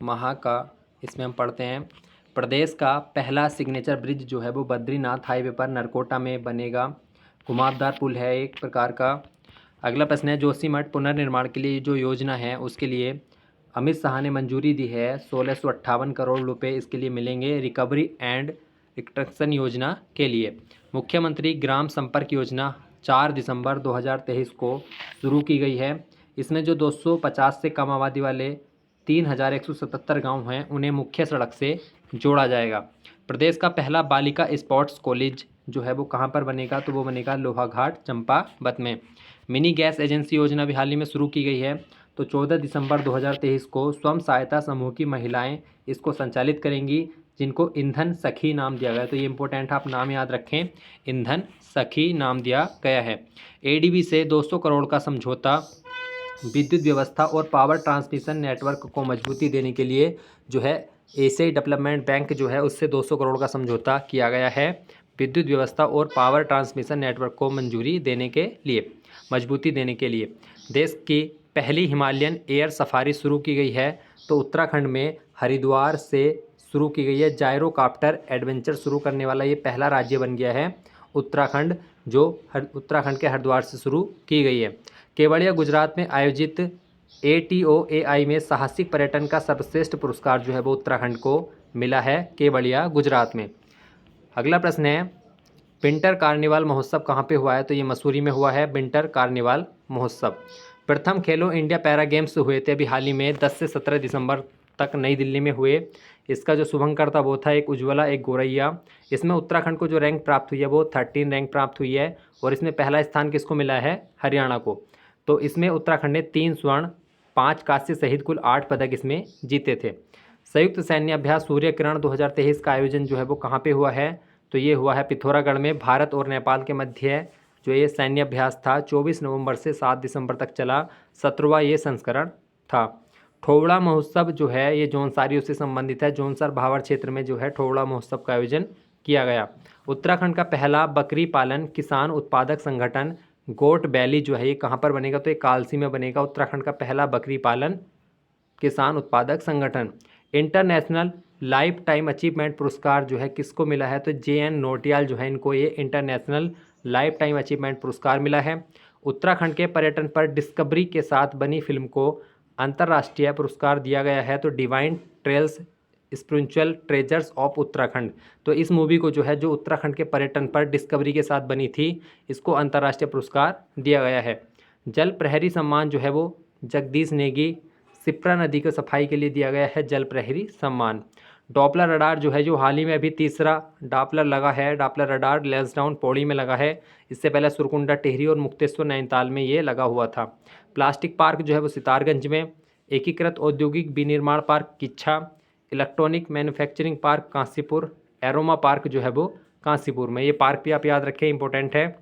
महा का इसमें हम पढ़ते हैं। प्रदेश का पहला सिग्नेचर ब्रिज जो है वो बद्रीनाथ हाईवे पर नरकोटा में बनेगा। घुमावदार पुल है एक प्रकार का। अगला प्रश्न है, जोशीमठ पुनर्निर्माण के लिए जो योजना है उसके लिए अमित शाह ने मंजूरी दी है। 1658 करोड़ रुपए इसके लिए मिलेंगे रिकवरी एंड रिकंस्ट्रक्शन योजना के लिए। मुख्यमंत्री ग्राम संपर्क योजना 4 दिसंबर 2023 को शुरू की गई है। इसमें जो 250 से कम आबादी वाले 3177 गांव हैं उन्हें मुख्य सड़क से जोड़ा जाएगा। प्रदेश का पहला बालिका स्पोर्ट्स कॉलेज जो है वो कहाँ पर बनेगा, तो वो बनेगा लोहाघाट चंपावत में। मिनी गैस एजेंसी योजना भी हाल ही में शुरू की गई है। तो 14 दिसंबर 2023 को स्वयं सहायता समूह की महिलाएं इसको संचालित करेंगी, जिनको ईंधन सखी नाम दिया गया है। तो ये इंपॉर्टेंट, आप नाम याद रखें, ईंधन सखी नाम दिया गया है। एडीबी से 200 करोड़ का समझौता विद्युत व्यवस्था और पावर ट्रांसमिशन नेटवर्क को मजबूती देने के लिए जो है एशियाई डेवलपमेंट बैंक जो है उससे 200 करोड़ का समझौता किया गया है। विद्युत व्यवस्था और पावर ट्रांसमिशन नेटवर्क को मंजूरी देने के लिए, मजबूती देने के लिए। देश की पहली हिमालयन एयर सफारी शुरू की गई है। तो उत्तराखंड में हरिद्वार से शुरू की गई है। जायरोकाप्टर एडवेंचर शुरू करने वाला ये पहला राज्य बन गया है उत्तराखंड, जो उत्तराखंड के हरिद्वार से शुरू की गई है। केवड़िया गुजरात में आयोजित ATOAI में साहसिक पर्यटन का सर्वश्रेष्ठ पुरस्कार जो है वो उत्तराखंड को मिला है, केवड़िया गुजरात में। अगला प्रश्न है, विंटर कार्निवाल महोत्सव कहाँ पे हुआ है, तो ये मसूरी में हुआ है विंटर कार्निवाल महोत्सव। प्रथम खेलो इंडिया पैरा गेम्स हुए थे अभी हाल ही में 10 से 17 दिसंबर तक नई दिल्ली में हुए। इसका जो शुभंकर था वो था एक उज्ज्वला एक गोरैया। इसमें उत्तराखंड को जो रैंक प्राप्त हुई है वो 13 रैंक प्राप्त हुई है। और इसमें पहला स्थान किसको मिला है, हरियाणा को। तो इसमें उत्तराखंड ने 3 स्वर्ण 5 कांस्य सहित कुल 8 पदक इसमें जीते थे। संयुक्त सैन्य अभ्यास सूर्य किरण 2023 का आयोजन जो है वो कहाँ पे हुआ है, तो ये हुआ है पिथौरागढ़ में। भारत और नेपाल के मध्य जो ये सैन्य अभ्यास था 24 नवंबर से 7 दिसंबर तक चला। 17वां ये संस्करण था। ठोवड़ा महोत्सव जो है ये जौनसारियों से संबंधित है। जौनसर भावर क्षेत्र में जो है ठोवड़ा महोत्सव का आयोजन किया गया। उत्तराखंड का पहला बकरी पालन किसान उत्पादक संगठन गोट बैली जो है ये कहाँ पर बनेगा, तो ये कालसी में बनेगा। उत्तराखंड का पहला बकरी पालन किसान उत्पादक संगठन। इंटरनेशनल लाइफ टाइम अचीवमेंट पुरस्कार जो है किसको मिला है, तो JN नोटियाल जो है इनको ये इंटरनेशनल लाइफ टाइम अचीवमेंट पुरस्कार मिला है। उत्तराखंड के पर्यटन पर डिस्कवरी के साथ बनी फिल्म को अंतर्राष्ट्रीय पुरस्कार दिया गया है। तो divine trails spiritual treasures of Uttarakhand, तो इस मूवी को जो है जो उत्तराखंड के पर्यटन पर डिस्कवरी के साथ बनी थी इसको अंतर्राष्ट्रीय पुरस्कार दिया गया है। जल प्रहरी सम्मान जो है वो जगदीश नेगी सिप्रा नदी को सफाई के लिए दिया गया है जल प्रहरी सम्मान। डॉपलर रडार जो है जो हाल ही में अभी तीसरा डॉपलर लगा है, डॉपलर रडार लैंसडाउन पौड़ी में लगा है। इससे पहले सुरकुंडा टिहरी और मुक्तेश्वर नैनीताल में ये लगा हुआ था। प्लास्टिक पार्क जो है वो सितारगंज में। एकीकृत औद्योगिक विनिर्माण park Kichha. Electronic manufacturing park Kashipur. Aroma park जो है वो कांसीपुर में। ये पार्क भी आप याद रखें, इंपॉर्टेंट है।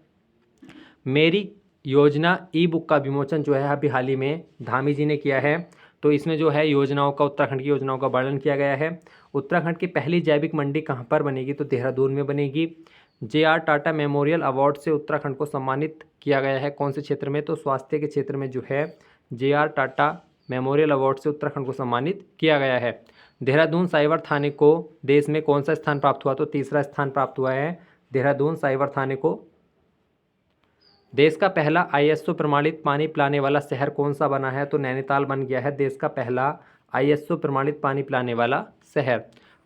मेरी योजना ई बुक का विमोचन जो है अभी हाल ही में धामी जी ने किया है। तो इसमें जो है योजनाओं का, उत्तराखंड की योजनाओं का वर्णन किया गया है। उत्तराखंड की पहली जैविक मंडी कहाँ पर बनेगी, तो देहरादून में बनेगी। JR टाटा मेमोरियल अवार्ड से उत्तराखंड को सम्मानित किया गया है। कौन से क्षेत्र में, तो स्वास्थ्य के क्षेत्र में जो है JR टाटा मेमोरियल अवार्ड से उत्तराखंड को सम्मानित किया गया है। देहरादून साइबर थाने को देश में कौन सा स्थान प्राप्त हुआ, तो तीसरा स्थान प्राप्त हुआ है देहरादून साइबर थाने को। देश का पहला ISO प्रमाणित पानी पिलाने वाला शहर कौन सा बना है, तो नैनीताल बन गया है देश का पहला ISO प्रमाणित पानी पिलाने वाला शहर।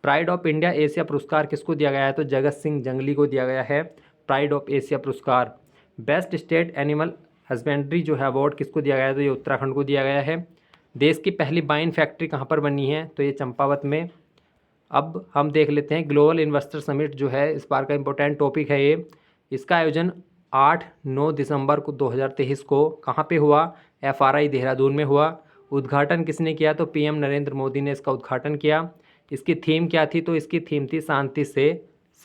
प्राइड ऑफ इंडिया एशिया पुरस्कार किसको दिया गया है, तो जगत सिंह जंगली को दिया गया है प्राइड ऑफ एशिया पुरस्कार। बेस्ट स्टेट एनिमल हस्बेंड्री जो है अवार्ड किसको दिया गया है, तो ये उत्तराखंड को दिया गया है। देश की पहली वाइन फैक्ट्री कहाँ पर बनी है, तो ये चंपावत में। अब हम देख लेते हैं ग्लोबल इन्वेस्टर समिट जो है इस बार का इंपॉर्टेंट टॉपिक है ये। इसका आयोजन 8-9 दिसंबर को 2023 को कहाँ पे हुआ, FRI देहरादून में हुआ। उद्घाटन किसने किया, तो PM नरेंद्र मोदी ने इसका उद्घाटन किया। इसकी थीम क्या थी, तो इसकी थीम थी शांति से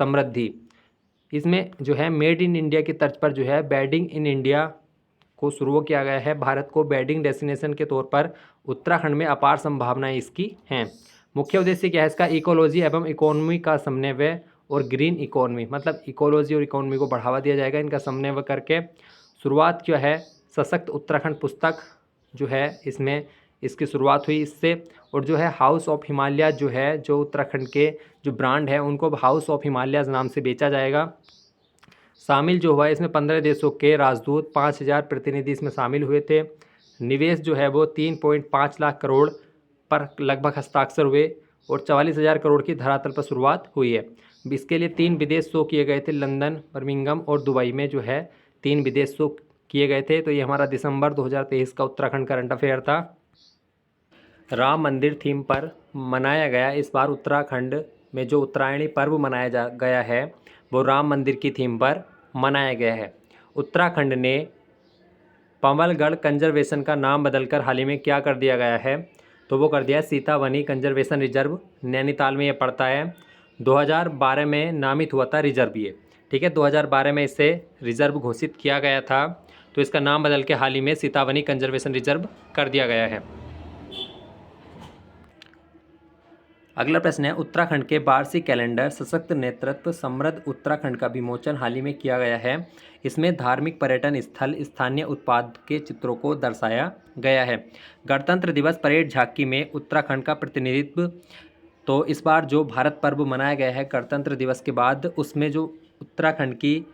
समृद्धि। इसमें जो है मेड इन इंडिया की तर्ज पर जो है बेडिंग इन इंडिया को शुरू किया गया है। भारत को बेडिंग डेस्टिनेशन के तौर पर उत्तराखंड में अपार संभावनाएं इसकी हैं। मुख्य उद्देश्य क्या है इसका, इकोलॉजी एवं इकोनॉमी का समन्वय और ग्रीन इकोनॉमी, मतलब इकोलॉजी और इकोनॉमी को बढ़ावा दिया जाएगा इनका समन्वय करके। शुरुआत क्या है, सशक्त उत्तराखंड पुस्तक जो है इसमें इसकी शुरुआत हुई। इससे और जो है हाउस ऑफ हिमालय जो है, जो उत्तराखंड के जो ब्रांड है उनको हाउस ऑफ हिमालय नाम से बेचा जाएगा। शामिल जो हुआ इसमें 15 देशों के राजदूत, 5,000 प्रतिनिधि इसमें शामिल हुए थे। निवेश जो है वो 3.5 लाख करोड़ पर लगभग हस्ताक्षर हुए और 44,000 करोड़ की धरातल पर शुरुआत हुई है। इसके लिए 3 विदेश शो किए गए थे, लंदन, बर्मिंघम और दुबई में जो है 3 विदेश शो किए गए थे। तो ये हमारा दिसंबर 2023 का उत्तराखंड करंट अफेयर था। राम मंदिर थीम पर मनाया गया इस बार उत्तराखंड में जो उत्तरायणी पर्व मनाया गया है वो राम मंदिर की थीम पर मनाया गया है। उत्तराखंड ने पंवलगढ़ कंजर्वेशन का नाम बदलकर हाल ही में क्या कर दिया गया है, तो वो कर दिया है सीतावनी कंजर्वेशन रिजर्व। नैनीताल में ये पड़ता है। 2012 में नामित हुआ था रिजर्व ये, ठीक है। 2012 में इसे रिजर्व घोषित किया गया था, तो इसका नाम बदल के हाल ही में सीतावनी कंजर्वेशन रिजर्व कर दिया गया है। अगला प्रश्न है, उत्तराखंड के वार्षिक कैलेंडर सशक्त नेतृत्व समृद्ध उत्तराखंड का विमोचन हाल ही में किया गया है। इसमें धार्मिक, पर्यटन स्थल, स्थानीय उत्पाद के चित्रों को दर्शाया गया है। गणतंत्र दिवस परेड झांकी में उत्तराखंड का प्रतिनिधित्व। तो इस बार जो भारत पर्व मनाया गया है गणतंत्र दिवस के बाद, उसमें जो उत्तराखंड की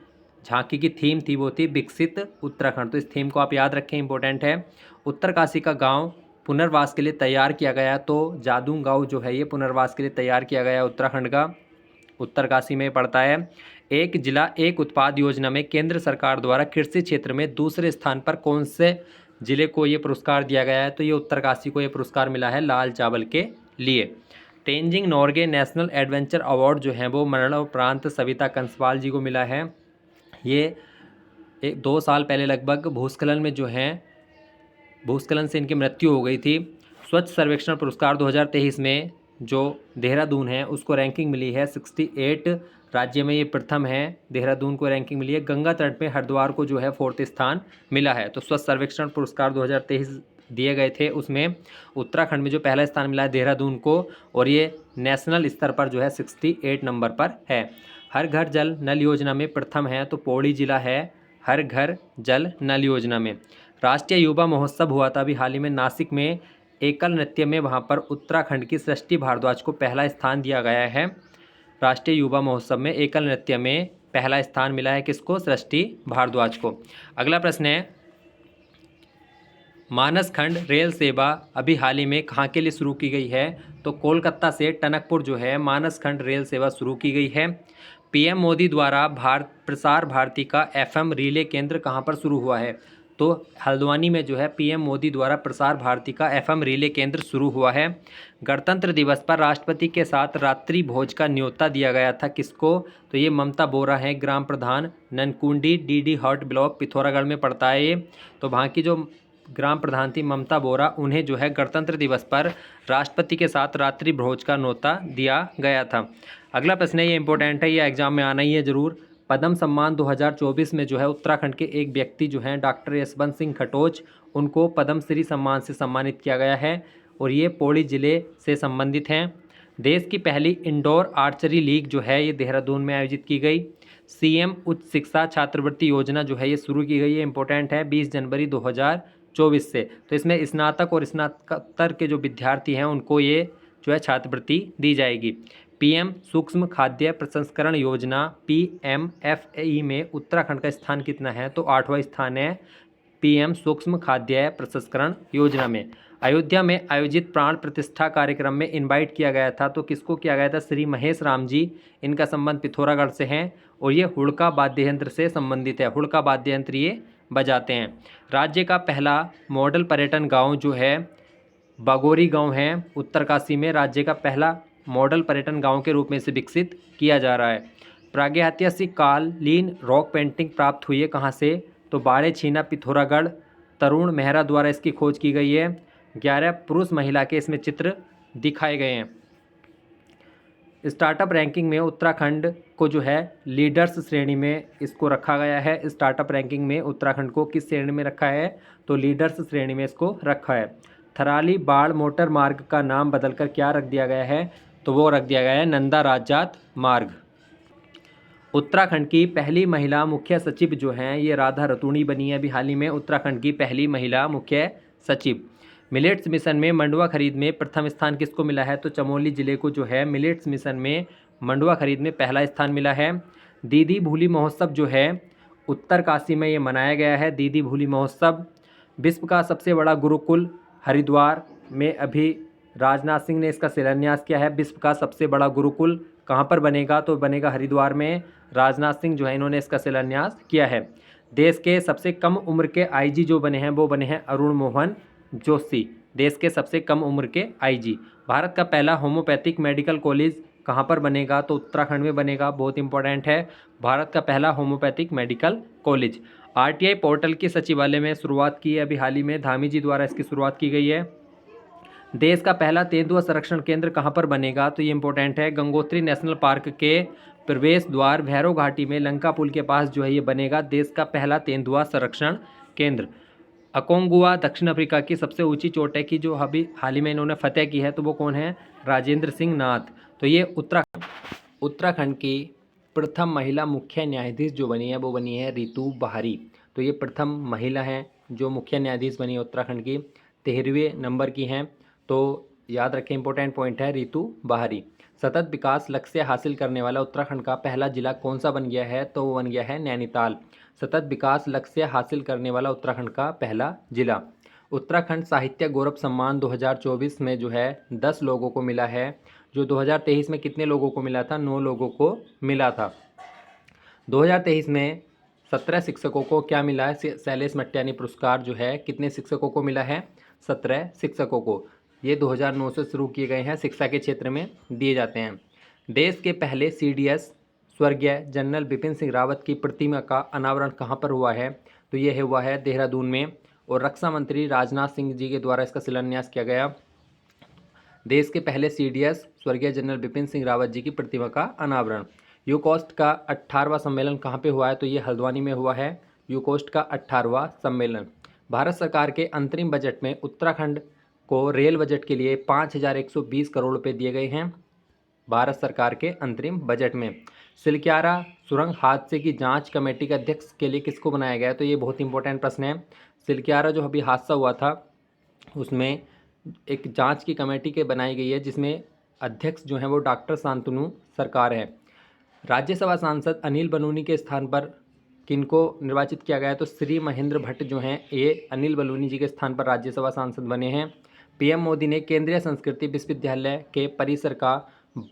झांकी की थीम थी वो थी विकसित उत्तराखंड। तो इस थीम को आप याद रखें, इंपॉर्टेंट है। उत्तरकाशी का गांव पुनर्वास के लिए तैयार किया गया। तो जादून गांव जो है ये पुनर्वास के लिए तैयार किया गया उत्तराखंड का, उत्तरकाशी में पड़ता है। एक जिला एक उत्पाद योजना में केंद्र सरकार द्वारा कृषि क्षेत्र में दूसरे स्थान पर कौन से जिले को ये पुरस्कार दिया गया है, तो ये उत्तरकाशी को ये पुरस्कार मिला है लाल चावल के लिए। Tenzing Norgay national adventure award जो है वो मरणोपरांत सविता कंसवाल जी को मिला है। ये 2 साल पहले लगभग भूस्खलन में जो है, भूस्खलन से इनकी मृत्यु हो गई थी। स्वच्छ सर्वेक्षण पुरस्कार 2023 में जो देहरादून है उसको रैंकिंग मिली है 68 राज्य में, ये प्रथम है। देहरादून को रैंकिंग मिली है। गंगा तट में हरिद्वार को जो है 4th स्थान मिला है। तो स्वच्छ सर्वेक्षण पुरस्कार 2023 दिए गए थे, उसमें उत्तराखंड में जो पहला स्थान मिला है देहरादून को, और ये नेशनल स्तर पर जो है 68 नंबर पर है। हर घर जल नल योजना में प्रथम है, तो पौड़ी जिला है हर घर जल नल योजना में। राष्ट्रीय युवा महोत्सव हुआ था अभी हाल ही में नासिक में, एकल नृत्य में वहाँ पर उत्तराखंड की सृष्टि भारद्वाज को पहला स्थान दिया गया है। राष्ट्रीय युवा महोत्सव में एकल नृत्य में पहला स्थान मिला है किसको, सृष्टि भारद्वाज को। अगला प्रश्न है, मानसखंड रेल सेवा अभी हाल ही में कहाँ के लिए शुरू की गई है, तो कोलकाता से टनकपुर जो है मानसखंड रेल सेवा शुरू की गई है। पीएम मोदी द्वारा प्रसार भारती का FM रिले केंद्र कहाँ पर शुरू हुआ है, तो हल्द्वानी में जो है पीएम मोदी द्वारा प्रसार भारती का FM रिले केंद्र शुरू हुआ है। गणतंत्र दिवस पर राष्ट्रपति के साथ रात्रि भोज का न्योता दिया गया था किसको, तो ये ममता बोरा है, ग्राम प्रधान ननकुंडी DD हॉट ब्लॉक पिथौरागढ़ में पड़ता है ये। तो वहाँ की जो ग्राम प्रधान थी ममता बोरा, उन्हें जो है गणतंत्र दिवस पर राष्ट्रपति के साथ रात्रि भोज का न्योता दिया गया था। अगला प्रश्न है, ये इंपॉर्टेंट है, ये एग्जाम में आना ही है ज़रूर। पद्म सम्मान 2024 में जो है उत्तराखंड के एक व्यक्ति जो हैं डॉक्टर यशवंत सिंह खटोच, उनको पद्मश्री सम्मान से सम्मानित किया गया है और ये पौड़ी ज़िले से संबंधित हैं। देश की पहली इंडोर आर्चरी लीग जो है ये देहरादून में आयोजित की गई। CM उच्च शिक्षा छात्रवृत्ति योजना जो है ये शुरू की गई है, इंपॉर्टेंट है, 20 जनवरी 2024 से। तो इसमें स्नातक और स्नातकोत्तर के जो विद्यार्थी हैं उनको ये जो है छात्रवृत्ति दी जाएगी। PM सूक्ष्म खाद्य प्रसंस्करण योजना PMFAE में उत्तराखंड का स्थान कितना है, तो 8वां स्थान है PM सूक्ष्म खाद्य प्रसंस्करण योजना में। अयोध्या में आयोजित प्राण प्रतिष्ठा कार्यक्रम में इनवाइट किया गया था, तो किसको किया गया था, श्री महेश राम जी। इनका संबंध पिथौरागढ़ से है और ये हुड़का वाद्य यंत्र से संबंधित है, हुड़का वाद्य यंत्र ये बजाते हैं। राज्य का पहला मॉडल पर्यटन गाँव जो है बागोरी गाँव है उत्तरकाशी में, राज्य का पहला मॉडल पर्यटन गांव के रूप में इसे विकसित किया जा रहा है। प्रागैतिहासिक कालीन रॉक पेंटिंग प्राप्त हुई है कहाँ से, तो बाड़े छीना पिथौरागढ़, तरुण मेहरा द्वारा इसकी खोज की गई है। 11 पुरुष महिला के इसमें चित्र दिखाए गए हैं। स्टार्टअप रैंकिंग में उत्तराखंड को जो है लीडर्स श्रेणी में इसको रखा गया है। स्टार्टअप रैंकिंग में उत्तराखंड को किस श्रेणी में रखा है, तो लीडर्स श्रेणी में इसको रखा है। थराली बाढ़ मोटर मार्ग का नाम बदलकर क्या रख दिया गया है, तो वो रख दिया गया है नंदा राजजात मार्ग। उत्तराखंड की पहली महिला मुख्य सचिव जो हैं ये राधा रतूड़ी बनी है अभी हाल ही में, उत्तराखंड की पहली महिला मुख्य सचिव। मिलेट्स मिशन में मंडुआ खरीद में प्रथम स्थान किसको मिला है? तो चमोली जिले को जो है मिलेट्स मिशन में मंडुआ खरीद में पहला स्थान मिला है। दीदी भूली महोत्सव जो है उत्तरकाशी में ये मनाया गया है। दीदी भूली महोत्सव। विश्व का सबसे बड़ा गुरुकुल हरिद्वार में अभी राजनाथ सिंह ने इसका शिलान्यास किया है। विश्व का सबसे बड़ा गुरुकुल कहाँ पर बनेगा? तो बनेगा हरिद्वार में। राजनाथ सिंह जो है इन्होंने इसका शिलान्यास किया है। देश के सबसे कम उम्र के आईजी जो बने हैं वो बने हैं अरुण मोहन जोशी। देश के सबसे कम उम्र के आईजी। भारत का पहला होम्योपैथिक मेडिकल कॉलेज कहाँ पर बनेगा? तो उत्तराखंड में बनेगा। बहुत इंपॉर्टेंट है, भारत का पहला homeopathic medical college. RTI portal की सचिवालय में शुरुआत की है अभी हाल ही में, धामी जी द्वारा इसकी शुरुआत की गई है। देश का पहला तेंदुआ संरक्षण केंद्र कहाँ पर बनेगा? तो ये इंपॉर्टेंट है, गंगोत्री नेशनल पार्क के प्रवेश द्वार भैरव घाटी में लंका पुल के पास जो है ये बनेगा देश का पहला तेंदुआ संरक्षण केंद्र। अकोंगुआ दक्षिण अफ्रीका की सबसे ऊंची चोटी की जो अभी हाल ही में इन्होंने फतेह की है तो वो कौन है? राजेंद्र सिंह नाथ। तो ये उत्तराखंड की प्रथम महिला मुख्य न्यायाधीश जो बनी है वो बनी है रितु बहारी। तो ये प्रथम महिला हैं जो मुख्य न्यायाधीश बनी है उत्तराखंड की, 13वें नंबर की हैं। तो याद रखें, इंपॉर्टेंट पॉइंट है रितु बहारी। सतत विकास लक्ष्य हासिल करने वाला उत्तराखंड का पहला जिला कौन सा बन गया है? तो वो बन गया है नैनीताल। सतत विकास लक्ष्य हासिल करने वाला उत्तराखंड का पहला जिला। उत्तराखंड साहित्य गौरव सम्मान 2024 में जो है 10 लोगों को मिला है। जो 2023 में कितने लोगों को मिला था? 9 लोगों को मिला था। 2023 में 17 शिक्षकों को क्या मिला है? शैलेश मट्यानी पुरस्कार जो है कितने शिक्षकों को मिला है? 17 शिक्षकों को। ये 2009 से शुरू किए गए हैं, शिक्षा के क्षेत्र में दिए जाते हैं। देश के पहले सीडीएस स्वर्गीय जनरल बिपिन सिंह रावत की प्रतिमा का अनावरण कहाँ पर हुआ है? तो ये हुआ है देहरादून में। और रक्षा मंत्री राजनाथ सिंह जी के द्वारा इसका शिलान्यास किया गया। देश के पहले सीडीएस स्वर्गीय जनरल बिपिन सिंह रावत जी की प्रतिमा का अनावरण। यूकोस्ट का 18वां सम्मेलन कहाँ पे हुआ है? तो ये हल्द्वानी में हुआ है, यूकोस्ट का 18वां सम्मेलन। भारत सरकार के अंतरिम बजट में उत्तराखंड को रेल बजट के लिए 5120 करोड़ रुपए दिए गए हैं। भारत सरकार के अंतरिम बजट में। सिलक्यारा सुरंग हादसे की जांच कमेटी के अध्यक्ष के लिए किसको बनाया गया है? तो ये बहुत इंपॉर्टेंट प्रश्न है। सिलक्यारा जो अभी हादसा हुआ था उसमें एक जांच की कमेटी के बनाई गई है जिसमें अध्यक्ष जो हैं वो डॉक्टर शांतनु सरकार है। राज्यसभा सांसद अनिल बलूनी के स्थान पर किनको निर्वाचित किया गया है? तो श्री महेंद्र भट्ट जो हैं ये अनिल बलूनी जी के स्थान पर राज्यसभा सांसद बने हैं। पीएम मोदी ने केंद्रीय संस्कृति विश्वविद्यालय के परिसर का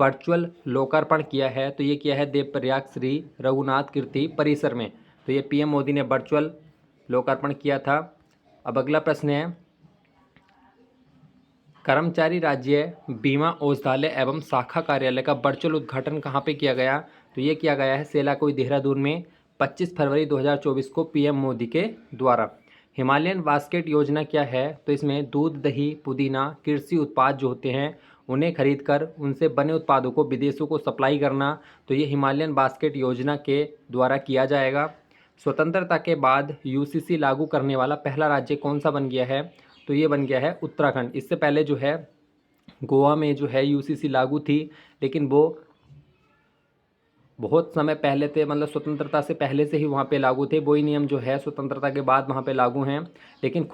वर्चुअल लोकार्पण किया है। तो ये किया है देवप्रयाग श्री रघुनाथ कीर्ति परिसर में। तो ये पीएम मोदी ने वर्चुअल लोकार्पण किया था। अब अगला प्रश्न है, कर्मचारी राज्य बीमा औषधालय एवं शाखा कार्यालय का वर्चुअल उद्घाटन कहाँ पे किया गया? तो ये किया गया है सेलाकुई देहरादून में 25 फरवरी 2024 को पीएम मोदी के द्वारा। हिमालयन बास्केट योजना क्या है? तो इसमें दूध, दही, पुदीना, कृषि उत्पाद जो होते हैं उन्हें खरीदकर उनसे बने उत्पादों को विदेशों को सप्लाई करना। तो ये हिमालयन बास्केट योजना के द्वारा किया जाएगा। स्वतंत्रता के बाद यूसीसी लागू करने वाला पहला राज्य कौन सा बन गया है? तो ये बन गया है उत्तराखंड। इससे पहले जो है गोवा में जो है यूसीसी लागू थी, लेकिन वो बहुत समय पहले थे, मतलब स्वतंत्रता से पहले से ही वहाँ पे लागू थे। वही नियम जो है स्वतंत्रता के बाद वहाँ पे लागू हैं, लेकिन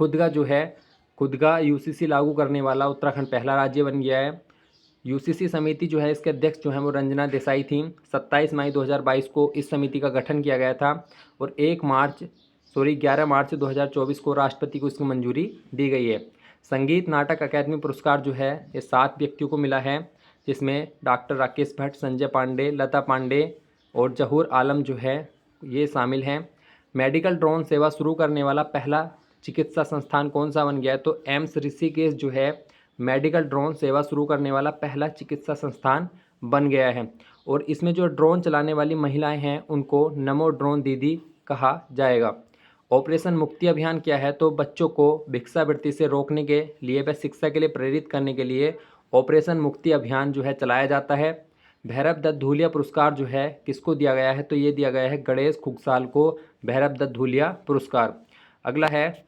खुद का यूसीसी लागू करने वाला उत्तराखंड पहला राज्य बन गया है। यूसीसी समिति जो है इसके अध्यक्ष जो हैं वो रंजना देसाई थी। 27 मई 2022 को इस समिति का गठन किया गया था और 11 मार्च 2024 को राष्ट्रपति को इसकी मंजूरी दी गई है। संगीत नाटक अकादमी पुरस्कार जो है ये 7 व्यक्तियों को मिला है, जिसमें डॉक्टर राकेश भट्ट, संजय पांडे, लता पांडे और जहूर आलम जो है ये शामिल हैं। मेडिकल ड्रोन सेवा शुरू करने वाला पहला चिकित्सा संस्थान कौन सा बन गया है? तो एम्स ऋषिकेश जो है मेडिकल ड्रोन सेवा शुरू करने वाला पहला चिकित्सा संस्थान बन गया है। और इसमें जो ड्रोन चलाने वाली महिलाएं हैं उनको नमो ड्रोन दीदी कहा जाएगा। ऑपरेशन मुक्ति अभियान क्या है? तो बच्चों को भिक्षावृत्ति से रोकने के लिए व शिक्षा के लिए प्रेरित करने के लिए ऑपरेशन मुक्ति अभियान जो है चलाया जाता है। भैरव दत्त धूलिया पुरस्कार जो है किसको दिया गया है? तो ये दिया गया है गणेश खुगसाल को भैरव दत्त धूलिया पुरस्कार। अगला है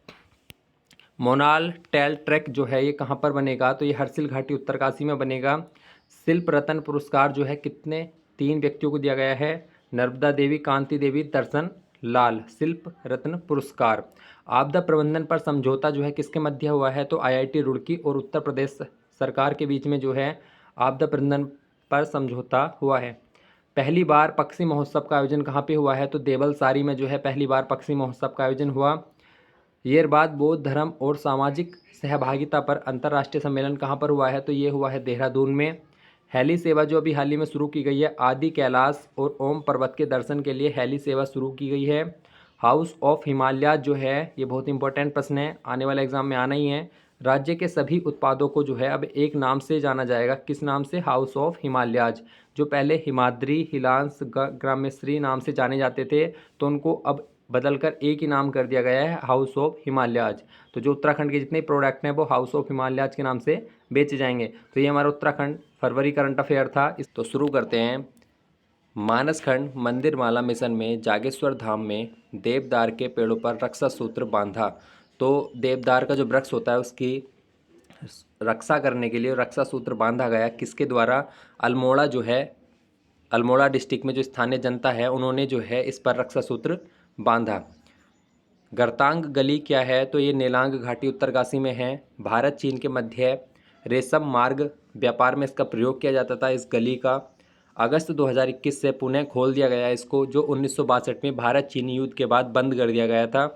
मोनाल टेल ट्रैक जो है ये कहाँ पर बनेगा? तो ये हरसिल घाटी उत्तरकाशी में बनेगा। शिल्प रत्न पुरस्कार जो है कितने 3 व्यक्तियों को दिया गया है? नर्मदा देवी, कांति देवी, दर्शन लाल। शिल्प रत्न पुरस्कार। आपदा प्रबंधन पर समझौता जो है किसके मध्य हुआ है, तो IIT रुड़की और उत्तर प्रदेश सरकार के बीच में जो है आपदा प्रबंधन पर समझौता हुआ है। पहली बार पक्षी महोत्सव का आयोजन कहाँ पे हुआ है, तो देवलसारी में जो है पहली बार पक्षी महोत्सव का आयोजन हुआ। ये बाद बौद्ध धर्म और सामाजिक सहभागिता पर अंतर्राष्ट्रीय सम्मेलन कहाँ पर हुआ है, तो ये हुआ है देहरादून में। हेली सेवा जो अभी हाल ही में शुरू की गई है, आदि कैलाश और ओम पर्वत के दर्शन के लिए हेली सेवा शुरू की गई है। हाउस ऑफ हिमालयाज जो है ये बहुत इंपॉर्टेंट प्रश्न है, आने वाले एग्जाम में आना ही है। राज्य के सभी उत्पादों को जो है अब एक नाम से जाना जाएगा, किस नाम से, हाउस ऑफ हिमालयाज। जो पहले हिमाद्री, हिलांस, ग्राम्यश्री नाम से जाने जाते थे, तो उनको अब बदलकर एक ही नाम कर दिया गया है, हाउस ऑफ हिमालयाज। तो जो उत्तराखंड के जितने प्रोडक्ट हैं वो हाउस ऑफ हिमालयाज के नाम से बेचे जाएंगे। तो ये हमारा उत्तराखंड फरवरी करंट अफेयर था। तो शुरू करते हैं। मानसखंड मंदिरमाला मिशन में जागेश्वर धाम में देवदार के पेड़ों पर रक्षा सूत्र बांधा। तो देवदार का जो वृक्ष होता है उसकी रक्षा करने के लिए रक्षा सूत्र बांधा गया, किसके द्वारा, अल्मोड़ा जो है, अल्मोड़ा डिस्ट्रिक्ट में जो स्थानीय जनता है उन्होंने जो है इस पर रक्षा सूत्र बांधा। गर्तांग गली क्या है, तो ये नेलांग घाटी उत्तरकाशी में है। भारत चीन के मध्य रेशम मार्ग व्यापार में इसका प्रयोग किया जाता था। इस गली का अगस्त 2021 से पुनः खोल दिया गया है इसको, जो 1962 में भारत चीनी युद्ध के बाद बंद कर दिया गया था।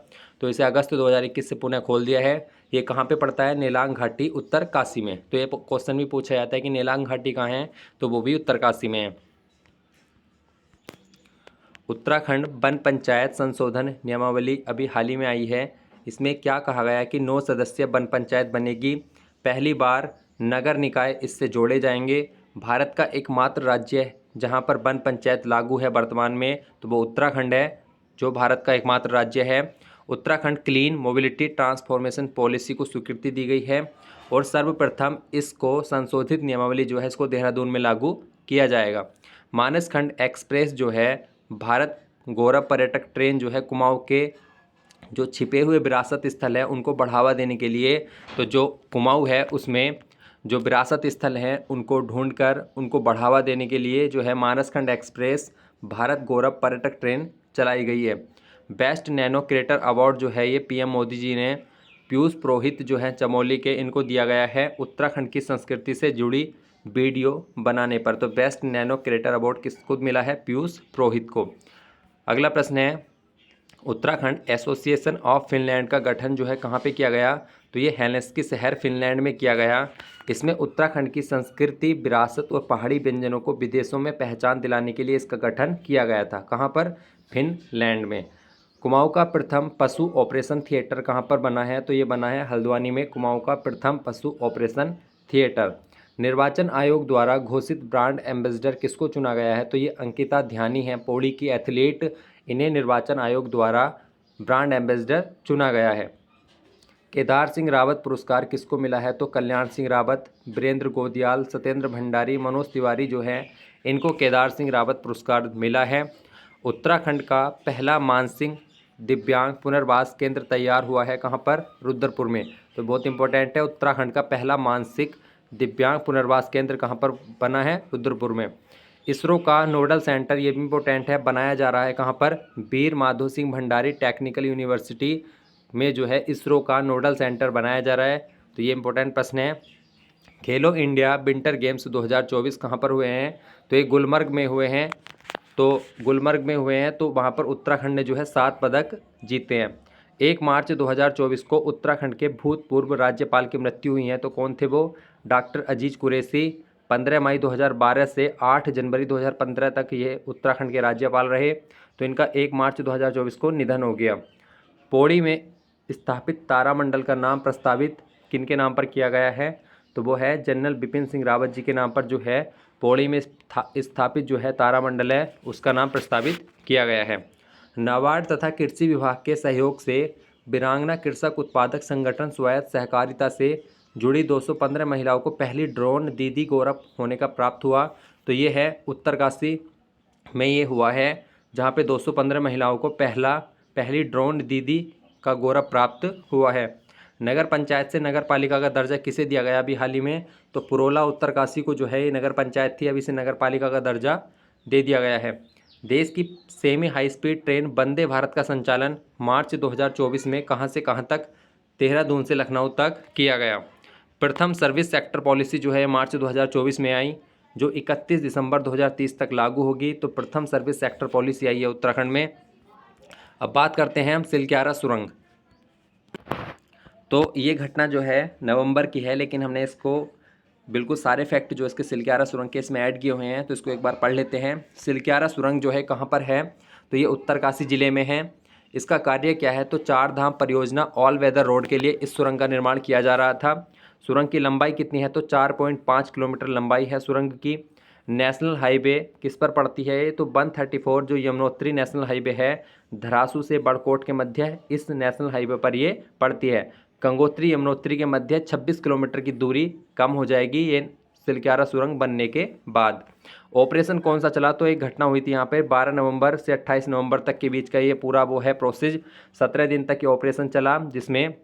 तो इसे अगस्त 2021 से पुनः खोल दिया है। ये कहाँ पे पड़ता है, नेलांग घाटी उत्तरकाशी में। तो ये क्वेश्चन भी पूछा जाता है कि नेलांग घाटी कहाँ है, तो वो भी उत्तरकाशी में है। उत्तराखंड वन पंचायत संशोधन नियमावली अभी हाल ही में आई है। इसमें क्या कहा गया है कि 9 सदस्यीय वन पंचायत बनेगी। पहली बार नगर निकाय इससे जोड़े जाएंगे। भारत का एकमात्र राज्य है जहां पर वन पंचायत लागू है वर्तमान में, तो वो उत्तराखंड है, जो भारत का एकमात्र राज्य है। Uttarakhand clean mobility transformation policy को स्वीकृति दी गई है और सर्वप्रथम इसको संशोधित नियमावली जो है इसको देहरादून में लागू किया जाएगा। मानसखंड एक्सप्रेस जो है भारत गौरव पर्यटक ट्रेन जो है कुमाऊं के जो छिपे हुए विरासत स्थल है उनको बढ़ावा देने के लिए, तो जो कुमाऊं है उसमें जो विरासत स्थल हैं उनको ढूंढकर उनको बढ़ावा देने के लिए जो है मानसखंड एक्सप्रेस भारत गौरव पर्यटक ट्रेन चलाई गई है। बेस्ट नैनो क्रिएटर अवार्ड जो है ये PM मोदी जी ने पीयूष पुरोहित जो है चमोली के, इनको दिया गया है उत्तराखंड की संस्कृति से जुड़ी वीडियो बनाने पर। तो बेस्ट नैनो क्रिएटर अवार्ड किसको मिला है, पीयूष पुरोहित को। अगला प्रश्न है, उत्तराखंड एसोसिएशन ऑफ फिनलैंड का गठन जो है कहाँ पे किया गया, तो ये हेलसिंकी शहर फिनलैंड में किया गया। इसमें उत्तराखंड की संस्कृति, विरासत और पहाड़ी व्यंजनों को विदेशों में पहचान दिलाने के लिए इसका गठन किया गया था। कहाँ पर, फिनलैंड में। कुमाऊं का प्रथम पशु ऑपरेशन थिएटर कहाँ पर बना है, तो ये बना है हल्द्वानी में, कुमाऊं का प्रथम पशु ऑपरेशन थिएटर। निर्वाचन आयोग द्वारा घोषित ब्रांड एम्बेसडर किसको चुना गया है, तो ये अंकिता ध्यानी है, पौड़ी की एथलीट, इन्हें निर्वाचन आयोग द्वारा ब्रांड एम्बेसडर चुना गया है। केदार सिंह रावत पुरस्कार किसको मिला है, तो कल्याण सिंह रावत, वीरेंद्र गोदियाल, सत्येंद्र भंडारी, मनोज तिवारी जो हैं इनको केदार सिंह रावत पुरस्कार मिला है। उत्तराखंड का पहला मानसिक दिव्यांग पुनर्वास केंद्र तैयार हुआ है कहाँ पर, रुद्रपुर में। तो बहुत इंपॉर्टेंट है, उत्तराखंड का पहला मानसिक दिव्यांग पुनर्वास केंद्र कहाँ पर बना है, रुद्रपुर में। इसरो का नोडल सेंटर, ये भी इंपॉर्टेंट है, बनाया जा रहा है कहाँ पर, वीर माधो सिंह भंडारी टेक्निकल यूनिवर्सिटी में जो है इसरो का नोडल सेंटर बनाया जा रहा है। तो ये इंपॉर्टेंट प्रश्न है। खेलो इंडिया विंटर गेम्स 2024 कहाँ पर हुए हैं, तो ये गुलमर्ग में हुए हैं। तो गुलमर्ग में हुए हैं, तो वहाँ पर उत्तराखंड ने जो है 7 पदक जीते हैं। 1 मार्च 2024 को उत्तराखंड के भूतपूर्व राज्यपाल की मृत्यु हुई है, तो कौन थे वो, डॉक्टर अजीज कुरैशी। 15 मई 2012 से 8 जनवरी 2015 तक ये उत्तराखंड के राज्यपाल रहे। तो इनका 1 मार्च 2024 को निधन हो गया। पौड़ी में स्थापित तारामंडल का नाम प्रस्तावित किनके नाम पर किया गया है, तो वो है जनरल बिपिन सिंह रावत जी के नाम पर जो है पौड़ी में स्थापित जो है तारामंडल है उसका नाम प्रस्तावित किया गया है। नाबार्ड तथा कृषि विभाग के सहयोग से वीरांगना कृषक उत्पादक संगठन स्वायत्त सहकारिता से जुड़ी 215 महिलाओं को पहली ड्रोन दीदी गौरव होने का प्राप्त हुआ। तो ये है उत्तरकाशी में ये हुआ है, जहाँ पे 215 महिलाओं को पहली ड्रोन दीदी का गौरव प्राप्त हुआ है। नगर पंचायत से नगर पालिका का दर्जा किसे दिया गया अभी हाल ही में, तो पुरोला उत्तरकाशी को जो है ये नगर पंचायत थी, अभी इसे नगर पालिका का दर्जा दे दिया गया है। देश की semi high speed train Vande Bharat का संचालन मार्च 2024 में कहां से कहां तक? देहरादून से लखनऊ तक किया गया। प्रथम सर्विस सेक्टर पॉलिसी जो है मार्च 2024 में आई, जो 31 दिसंबर 2030 तक लागू होगी। तो प्रथम सर्विस सेक्टर पॉलिसी आई है उत्तराखंड में। अब बात करते हैं हम सिलक्यारा सुरंग। तो ये घटना जो है नवंबर की है, लेकिन हमने इसको बिल्कुल सारे फैक्ट जो इसके सिलक्यारा सुरंग के इसमें ऐड किए हुए हैं, तो इसको एक बार पढ़ लेते हैं। सिलक्यारा सुरंग जो है कहाँ पर है? तो ये उत्तरकाशी जिले में है। इसका कार्य क्या है? तो चार धाम परियोजना ऑल वेदर रोड के लिए इस सुरंग का निर्माण किया जा रहा था। सुरंग की लंबाई कितनी है? तो 4.5 किलोमीटर लंबाई है सुरंग की। नेशनल हाईवे किस पर पड़ती है? तो 134 जो यमुनोत्री नेशनल हाईवे है, धरासू से बड़कोट के मध्य इस नेशनल हाईवे पर ये पड़ती है। गंगोत्री यमुनोत्री के मध्य 26 किलोमीटर की दूरी कम हो जाएगी ये सिलक्यारा सुरंग बनने के बाद। ऑपरेशन कौन सा चला? तो एक घटना हुई थी यहाँ पे 12 नवंबर से 28 नवंबर तक के बीच का ये पूरा वो है प्रोसेस। 17 दिन तक ये ऑपरेशन चला, जिसमें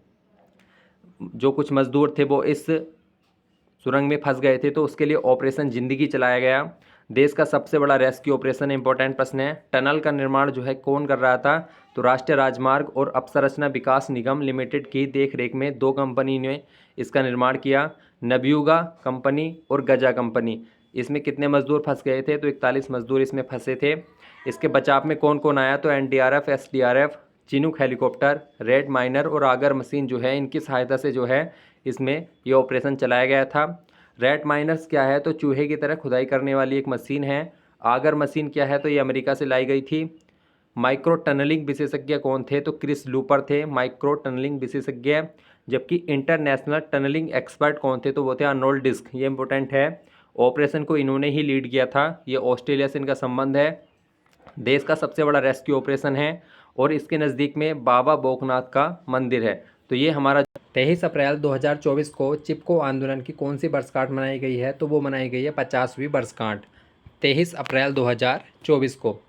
जो कुछ मजदूर थे वो इस सुरंग में फंस गए थे, तो उसके लिए ऑपरेशन जिंदगी चलाया गया। देश का सबसे बड़ा रेस्क्यू ऑपरेशन, इंपॉर्टेंट प्रश्न है। टनल का निर्माण जो है कौन कर रहा था? तो राष्ट्रीय राजमार्ग और अवसंरचना विकास निगम लिमिटेड की देखरेख में दो कंपनी ने इसका निर्माण किया, नवयुगा कंपनी और गजा कंपनी। इसमें कितने मजदूर फंस गए थे? तो 41 मजदूर इसमें फंसे थे। इसके बचाव में कौन कौन आया? तो NDRF, SDRF, Chinook helicopter, red minor और आगर मशीन जो है, इनकी सहायता से जो है इसमें ये ऑपरेशन चलाया गया था। रेड माइनर्स क्या है? तो चूहे की तरह खुदाई करने वाली एक मशीन है। आगर मशीन क्या है? तो ये अमेरिका से लाई गई थी। माइक्रो टनलिंग विशेषज्ञ कौन थे? तो क्रिस लूपर थे माइक्रो टनलिंग विशेषज्ञ। जबकि इंटरनेशनल टनलिंग एक्सपर्ट कौन थे? तो वो थे अर्नोल्ड डिस्क। ये इंपॉर्टेंट है, ऑपरेशन को इन्होंने ही लीड किया था। ये ऑस्ट्रेलिया से इनका संबंध है। देश का सबसे बड़ा रेस्क्यू ऑपरेशन है और इसके नज़दीक में बाबा बोकनाथ का मंदिर है। तो ये हमारा 23 अप्रैल 2024 को चिपको आंदोलन की कौन सी वर्षगांठ मनाई गई है? तो वो मनाई गई है 50वीं वर्षगांठ, 23 अप्रैल 2024 को।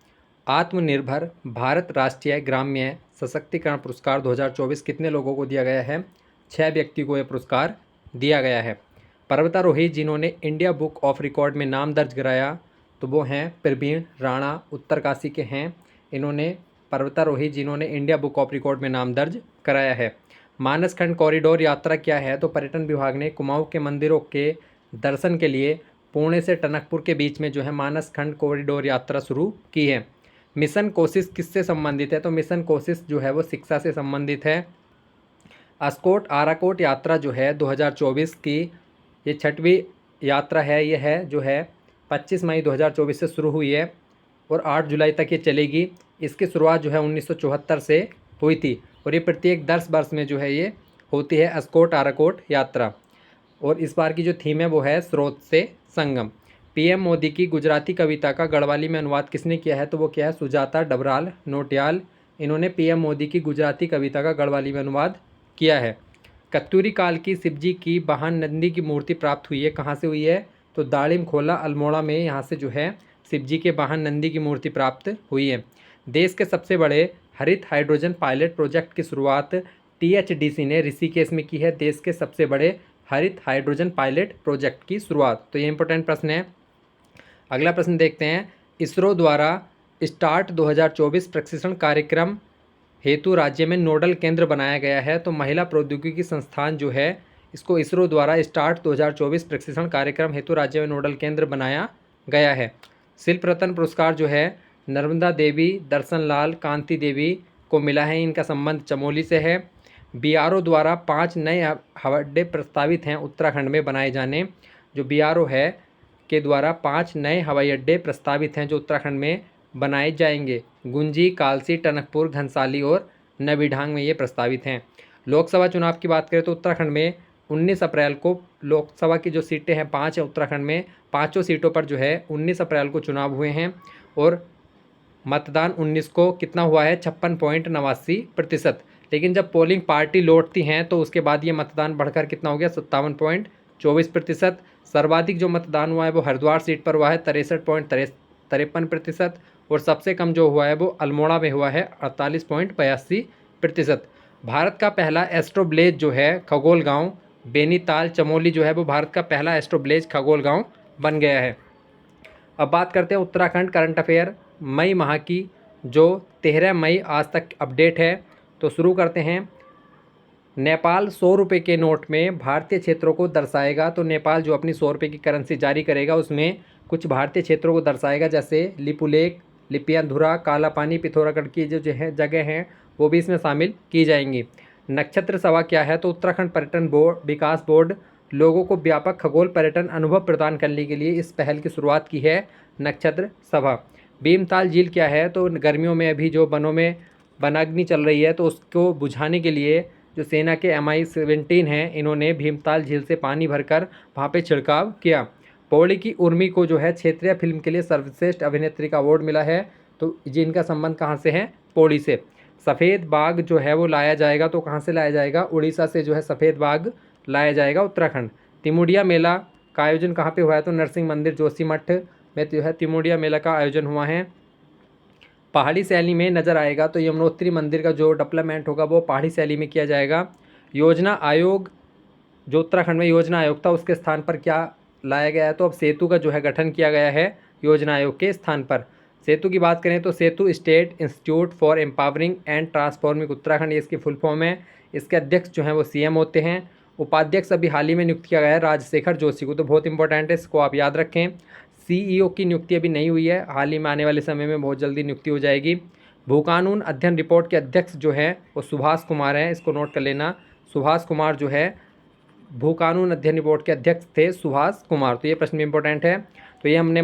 आत्मनिर्भर भारत राष्ट्रीय ग्राम्य सशक्तिकरण पुरस्कार 2024 कितने लोगों को दिया गया है? 6 व्यक्ति को यह पुरस्कार दिया गया है। पर्वतारोही जिन्होंने इंडिया बुक ऑफ रिकॉर्ड में नाम दर्ज कराया, तो वो हैं प्रवीण राणा, उत्तरकाशी के हैं। इन्होंने पर्वतारोही जिन्होंने इंडिया बुक ऑफ रिकॉर्ड में नाम दर्ज कराया है। मानसखंड कॉरिडोर यात्रा क्या है? तो पर्यटन विभाग ने कुमाऊं के मंदिरों के दर्शन के लिए पुणे से टनकपुर के बीच में जो है मानसखंड कॉरिडोर यात्रा शुरू की है। मिशन कोशिश किससे संबंधित है? तो मिशन कोशिश जो है वो शिक्षा से संबंधित है। अस्कोट आराकोट यात्रा जो है 2024 की ये 6वीं यात्रा है। ये है जो है 25 मई 2024 से शुरू हुई है और 8 जुलाई तक ये चलेगी। इसकी शुरुआत जो है 1974 से हुई थी और ये प्रत्येक 10 वर्ष में जो है ये होती है अस्कोट आराकोट यात्रा। और इस बार की जो थीम है वो है स्रोत से संगम। पीएम मोदी की गुजराती कविता का गढ़वाली में अनुवाद किसने किया है? तो वो क्या है? सुजाता डबराल नोटियाल। इन्होंने पीएम मोदी की गुजराती कविता का गढ़वाली में अनुवाद किया है। कत्यूरी काल की शिवजी की वाहन नंदी की मूर्ति प्राप्त हुई है, कहाँ से हुई है? तो दाड़िम खोला अल्मोड़ा में यहाँ से जो है शिवजी के वाहन नंदी की मूर्ति प्राप्त हुई है। देश के सबसे बड़े हरित हाइड्रोजन पायलट प्रोजेक्ट की शुरुआत टीएचडीसी ने ऋषिकेश में की है। देश के सबसे बड़े हरित हाइड्रोजन पायलट प्रोजेक्ट की शुरुआत। तो ये इंपॉर्टेंट प्रश्न है। अगला प्रश्न देखते हैं। इसरो द्वारा स्टार्ट 2024 प्रशिक्षण कार्यक्रम हेतु राज्य में नोडल केंद्र बनाया गया है। तो महिला प्रौद्योगिकी संस्थान जो है इसको इसरो द्वारा स्टार्ट 2024 प्रशिक्षण कार्यक्रम हेतु राज्य में नोडल केंद्र बनाया गया है। शिल्प रत्न पुरस्कार जो है नर्मदा देवी, दर्शन लाल, कांति देवी को मिला है। इनका संबंध चमोली से है। बीआरओ द्वारा 5 नए हवाई अड्डे प्रस्तावित हैं उत्तराखंड में बनाए जाने। जो बीआरओ है के द्वारा 5 नए हवाई अड्डे प्रस्तावित हैं जो उत्तराखंड में बनाए जाएंगे। गुंजी, कालसी, टनकपुर, घनसाली और नवीढांग में ये प्रस्तावित हैं। लोकसभा चुनाव की बात करें तो उत्तराखंड में 19 अप्रैल को लोकसभा की जो सीटें हैं 5 है उत्तराखंड में, 5 सीटों पर जो है 19 अप्रैल को चुनाव हुए हैं और मतदान 19 को कितना हुआ है? 56.89%। लेकिन जब पोलिंग पार्टी लौटती हैं तो उसके बाद ये मतदान बढ़कर कितना हो गया? 57.24%। सर्वाधिक जो मतदान हुआ है वो हरिद्वार सीट पर हुआ है 63.53% और सबसे कम जो हुआ है वो अल्मोड़ा में हुआ है 48.82%। भारत का पहला एस्ट्रोब्लेज जो है खगोल गांव बेनीताल चमोली जो है वो भारत का पहला एस्ट्रोब्लेज खगोल गांव बन गया है। अब बात करते हैं उत्तराखंड करंट अफेयर मई माह की जो 13 मई आज तक अपडेट है। तो शुरू करते हैं। नेपाल 100 रुपये के नोट में भारतीय क्षेत्रों को दर्शाएगा। तो नेपाल जो अपनी 100 रुपये की करेंसी जारी करेगा उसमें कुछ भारतीय क्षेत्रों को दर्शाएगा, जैसे लिपुलेख, लिपियाधुरा, काला पानी, पिथौरागढ़ की जो है जगह हैं वो भी इसमें शामिल की जाएंगी। नक्षत्र सभा क्या है? तो उत्तराखंड पर्यटन बोर्ड विकास बोर्ड लोगों को व्यापक खगोल पर्यटन अनुभव प्रदान करने के लिए इस पहल की शुरुआत की है, नक्षत्र सभा। भीमताल झील क्या है? तो गर्मियों में अभी जो वनों में वनाग्नि चल रही है तो उसको बुझाने के लिए जो सेना के MI-17 हैं इन्होंने भीमताल झील से पानी भरकर वहाँ पे छिड़काव किया। पौड़ी की उर्मी को जो है क्षेत्रीय फिल्म के लिए सर्वश्रेष्ठ अभिनेत्री का अवार्ड मिला है। तो जिनका संबंध कहाँ से है? पौड़ी से। सफ़ेद बाघ जो है वो लाया जाएगा, तो कहाँ से लाया जाएगा? उड़ीसा से जो है सफ़ेद बाघ लाया जाएगा, उत्तराखंड। तिमुडिया मेला का आयोजन कहाँ पे हुआ है? तो नरसिंह मंदिर जोशीमठ में जो है तिमुडिया मेला का आयोजन हुआ है। पहाड़ी शैली में नज़र आएगा, तो यमुनोत्री मंदिर का जो डेवलपमेंट होगा वो पहाड़ी शैली में किया जाएगा। योजना आयोग जो उत्तराखंड में योजना आयोग था उसके स्थान पर क्या लाया गया है? तो अब सेतु का जो है गठन किया गया है योजना आयोग के स्थान पर। सेतु की बात करें तो Setu state institute for empowering and transforming Uttarakhand, ये इसकी फुल फॉर्म है। इसके अध्यक्ष जो हैं वो CM होते हैं। उपाध्यक्ष अभी हाल ही में नियुक्त किया गया है राजशेखर जोशी को, तो बहुत इंपॉर्टेंट है, इसको आप याद रखें। CEO की नियुक्ति अभी नहीं हुई है, हाल ही में आने वाले समय में बहुत जल्दी नियुक्ति हो जाएगी। भूकानून अध्ययन रिपोर्ट के अध्यक्ष जो है वो सुभाष कुमार हैं, इसको नोट कर लेना। सुभाष कुमार जो है भूकानून अध्ययन रिपोर्ट के अध्यक्ष थे, सुभाष कुमार। तो ये प्रश्न इंपॉर्टेंट है। तो ये हमने